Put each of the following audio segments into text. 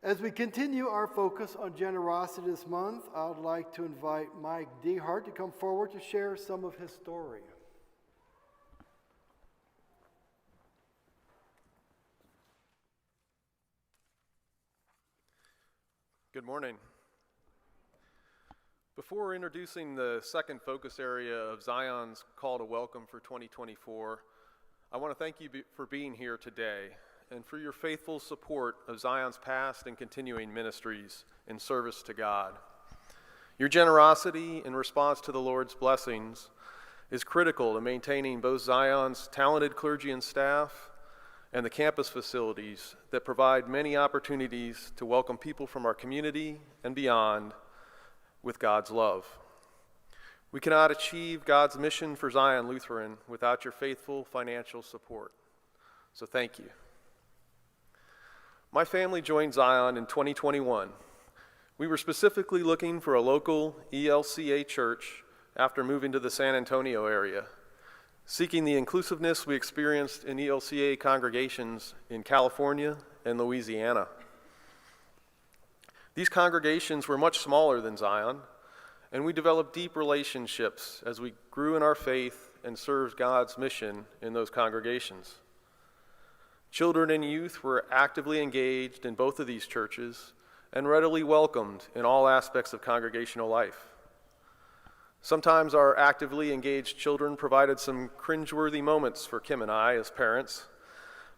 As we continue our focus on generosity this month, I would like to invite Mike Dehart to come forward to share some of his story. Good morning. Before introducing the second focus area of Zion's Call to Welcome for 2024, I want to thank you for being here today and for your faithful support of Zion's past and continuing ministries in service to God. Your generosity in response to the Lord's blessings is critical to maintaining both Zion's talented clergy and staff and the campus facilities that provide many opportunities to welcome people from our community and beyond with God's love. We cannot achieve God's mission for Zion Lutheran without your faithful financial support. So thank you. My family joined Zion in 2021. We were specifically looking for a local ELCA church after moving to the San Antonio area, seeking the inclusiveness we experienced in ELCA congregations in California and Louisiana. These congregations were much smaller than Zion, and we developed deep relationships as we grew in our faith and served God's mission in those congregations. Children and youth were actively engaged in both of these churches and readily welcomed in all aspects of congregational life. Sometimes our actively engaged children provided some cringeworthy moments for Kim and I as parents,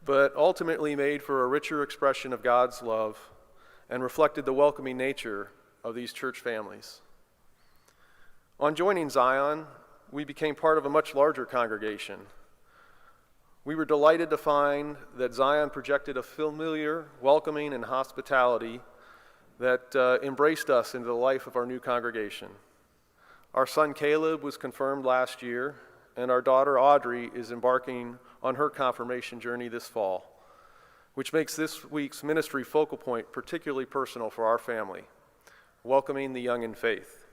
but ultimately made for a richer expression of God's love and reflected the welcoming nature of these church families. On joining Zion, we became part of a much larger congregation. We were delighted to find that Zion projected a familiar welcoming and hospitality that embraced us into the life of our new congregation. Our son Caleb was confirmed last year, and our daughter Audrey is embarking on her confirmation journey this fall, which makes this week's ministry focal point particularly personal for our family, welcoming the young in faith.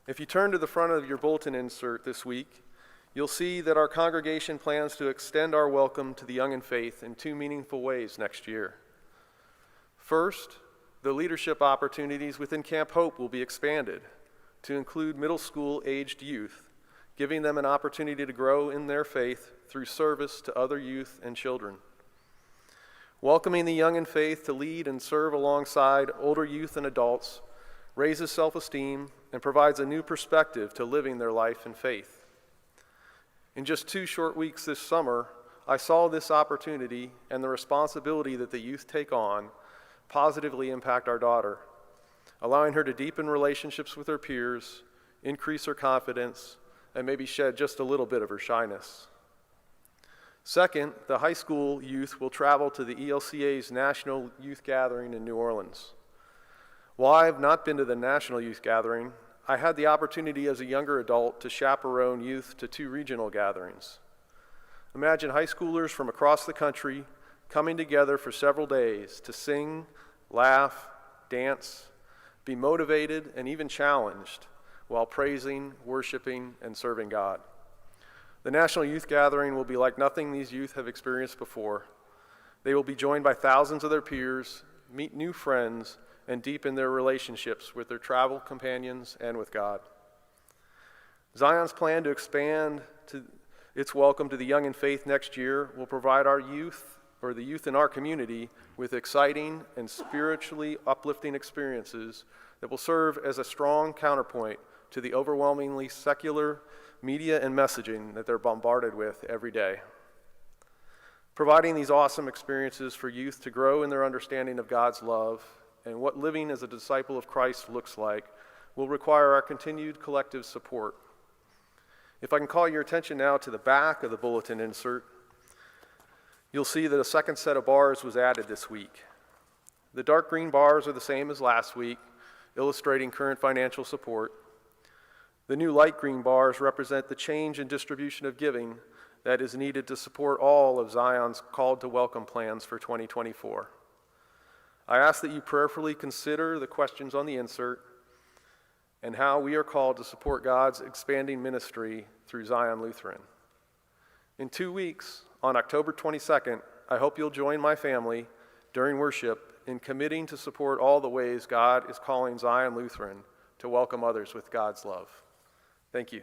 If you turn to the front of your bulletin insert this week, you'll see that our congregation plans to extend our welcome to the young in faith in two meaningful ways next year. First, the leadership opportunities within Camp Hope will be expanded to include middle school-aged youth, giving them an opportunity to grow in their faith through service to other youth and children. Welcoming the young in faith to lead and serve alongside older youth and adults raises self-esteem and provides a new perspective to living their life in faith. In just 2 short weeks this summer, I saw this opportunity and the responsibility that the youth take on positively impact our daughter, allowing her to deepen relationships with her peers, increase her confidence, and maybe shed just a little bit of her shyness. Second, the high school youth will travel to the ELCA's National Youth Gathering in New Orleans. While I have not been to the National Youth Gathering, I had the opportunity as a younger adult to chaperone youth to 2 regional gatherings. Imagine high schoolers from across the country coming together for several days to sing, laugh, dance, be motivated, and even challenged while praising, worshiping, and serving God. The National Youth Gathering will be like nothing these youth have experienced before. They will be joined by thousands of their peers, meet new friends, and deepen their relationships with their travel companions and with God. Zion's plan to expand its welcome to the young in faith next year will provide our youth, or the youth in our community, with exciting and spiritually uplifting experiences that will serve as a strong counterpoint to the overwhelmingly secular media and messaging that they're bombarded with every day. Providing these awesome experiences for youth to grow in their understanding of God's love and what living as a disciple of Christ looks like will require our continued collective support. If I can call your attention now to the back of the bulletin insert, you'll see that a second set of bars was added this week. The dark green bars are the same as last week, illustrating current financial support. The new light green bars represent the change in distribution of giving that is needed to support all of Zion's Called to Welcome plans for 2024. I ask that you prayerfully consider the questions on the insert and how we are called to support God's expanding ministry through Zion Lutheran. In 2 weeks, on October 22nd, I hope you'll join my family during worship in committing to support all the ways God is calling Zion Lutheran to welcome others with God's love. Thank you.